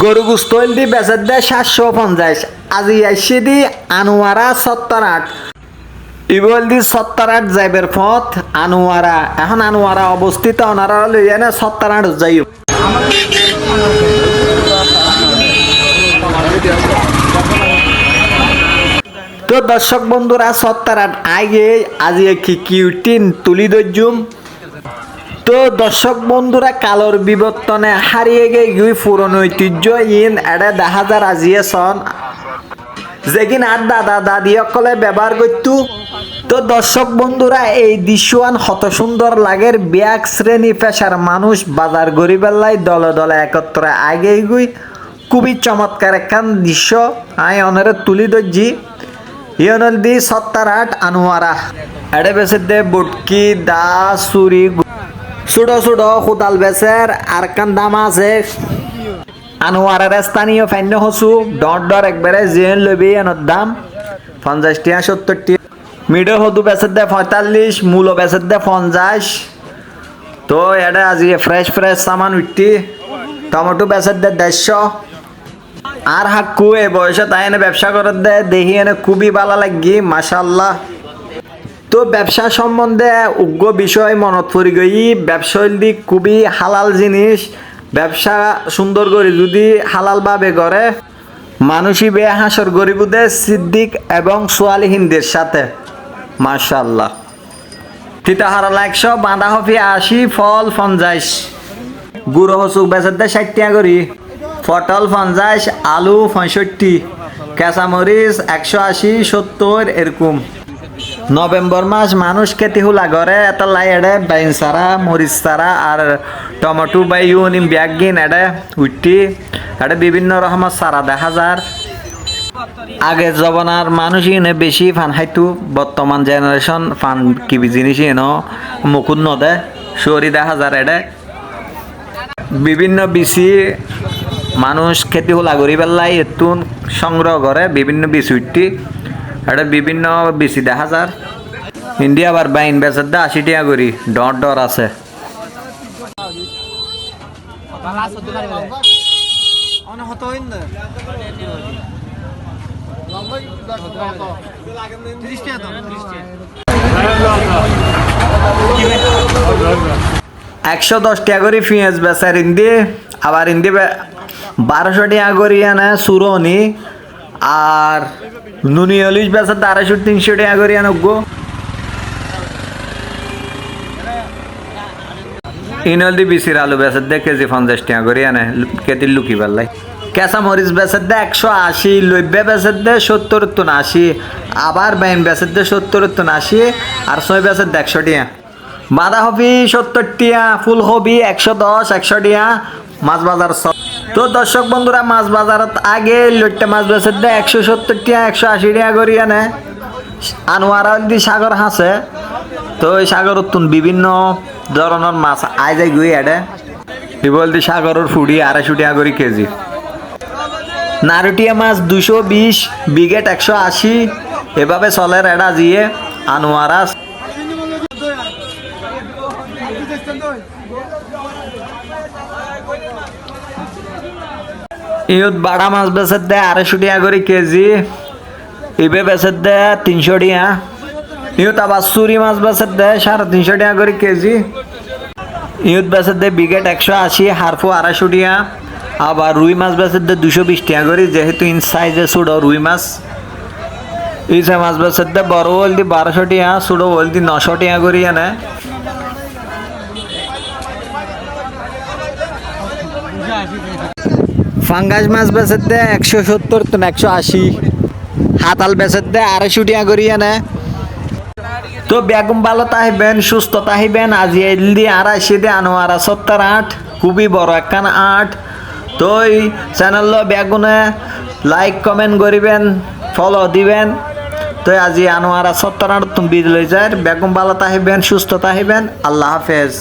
গরু গুস্তল দি বেচার দেয় 750, আজি আইসি দি আনোয়ারা 78, ইবল দি 78 যাইবের পথ আনোয়ারা। এখন আনোয়ারা অবস্থিত ওনারা লইয়া না 78 যাই। তো দর্শক বন্ধুরা 78 আগে আজি কি কিউটিন তুলি দর্জুম। তো দর্শক বন্ধুরা কালোর বিবর্তনে হারিয়ে গিয়ে পুরনো ঐতিহ্য ইন এটা 10,000 আজিয়ে সন যেদিন আর দাদা দাদি সকলে ব্যবহার করতো। তো দর্শক বন্ধুরা এই দৃশ্যয়ান হত সুন্দর লাগের ব্যাগ শ্রেণী পেশার মানুষ বাজার গরিবেল্লাই দলে দলে একত্র আগে গুই খুবই চমৎকার একখান দৃশ্য আই অনেরে তুলি দর্জি ইয়নল দি 78 আনোয়ারা এড়ে বেসে দে বুটকি দা সুরি ছোটো ছোটো কোদাল বেচের আর কান দাম আছে আনোয়ারের স্থানীয় ফাইন্য হসু ডর একবারে জেন লবি এনর দাম 50 টিয়া 70 টিয়া মিডো হদু বেচের দে 45 মূলো বেচের দে 50। তো এটা আজি ফ্রেশ সামান উঠতি টমেটো বেচের দে 150 আর হাক্কু এ বয়সে তাই এনে ব্যবসা করার দে দেখি এনে খুবই ভালো লাগি মাশাআল্লাহ। তো ব্যবসা সম্বন্ধে উগ্র বিষয় মনত পড়ি গই ব্যবসার দিক খুবই হালাল জিনিস ব্যবসা সুন্দর করে যদি হালাল ভাবে করে মানুষই বে হাসর গরিবদের সিদ্দিক এবং সোয়ালিহিনদের সাথে মাশাআল্লাহ। তিতা হারালা 100 বাঁধাকপি 80 ফল 50 গুঁড়ো হসুক বেচার দে 60 টাকা করি পটল 50 আলু 65 কাঁচামরিচ 180 70 এরকম। নভেম্বর মাস মানুষ খেতে হুলা করে এত লাই এড়ে বাইন সারা মরিচ সারা আর টমেটো বা ইউনিম ব্যাগিন এড়ে উঠি এড়ে বিভিন্ন রকমের সারা দেখা যার। আগে জবানার মানুষ ইনে বেশি ফান খাইতো বর্তমান জেনারেশন ফান কিবি জিনিস এনো মুকুদ নদে শরী দেখা যার এড়ে বিভিন্ন বিসি মানুষ খেতে হুলা করি পেলাই এতুন সংগ্রহ করে বিভিন্ন বিসি উঠি এটা বিভিন্ন বেশি দেখা যার ইন্ডিয়া আবার বাইন বেচার দা 80 টাকা করি ডর আছে। একশো 10 টাকা করে পেঁয়াজ বেচার ইন্দি আবার ইন্দি 1200 টাকা করি আনে সুরনি আর নুনি অলিশ বেচার 250-300 টাকা করে আনগো। ইনলদি বিসির আলু বেচার দে কেজি 50 টাকা করে আনে কেতির লুকি পাল্লাই। কেঁচা মরিচ বেচার দে 180 লব্বে বেচার দে 70-80 আবার বাইন বেচার দে 70-80 আর ছয় বেচার দে 100 টাকা। বাঁধাকপি 70 টাকা ফুলকপি 110-100 টাকা মাছ বাজার সব। তো দর্শক বন্ধুরা মাছ বাজারত আগে লইট্টা মাছ বেচের দে 170 টাকা 180 টাকা করি আনে আনোয়ারা দি সাগর হাসে। তো ওই সাগর তুন বিভিন্ন ধরনের মাছ আই যায় গুই এডে বল দি সাগরের ফুড়ি 250 টাকা করে কেজি। নারুটিয়া মাছ 220 বিঘেট 180 এভাবে চলে এডা জিয়ে আনোয়ারা। ইউত বাড়া মাছ বেচের দে 250 টাকা করে কেজি ইবে বেচের দে 300 টাকা। ইউত আবার চুরি মাছ বেচের দে 350 টাকা করে কেজি। ইউত বেচের দে বিঘেট 180 হারফু 250 টাকা। আবার রুই মাছ বেচের দে 220 টাকা করে যেহেতু ইন সাইজে ছোট রুই মাছ। ইসে মাছ বেচের দে বড় হলদি 1200 টাকা ছোট হলদি 900 টাকা করে আনে। ফাঙ্গাস মাছ বেচের দে 170-180 হাতাল বেচের দে 250 টাকা করি আনে। তো বেগম ভালো তাহিবেন সুস্থ তাহিবেন আজি এলদি 250 দে আনোয়ারা 78 খুবই বড় একখান 8। তো এই চ্যানেল বেগুনে লাইক কমেন্ট করিবেন ফলো দিবেন। তো আজি আনোয়ারা 78 তুমি বিদ লই যায় বেগম ভালো তাহিবেন সুস্থ তাহিবেন আল্লাহ হাফেজ।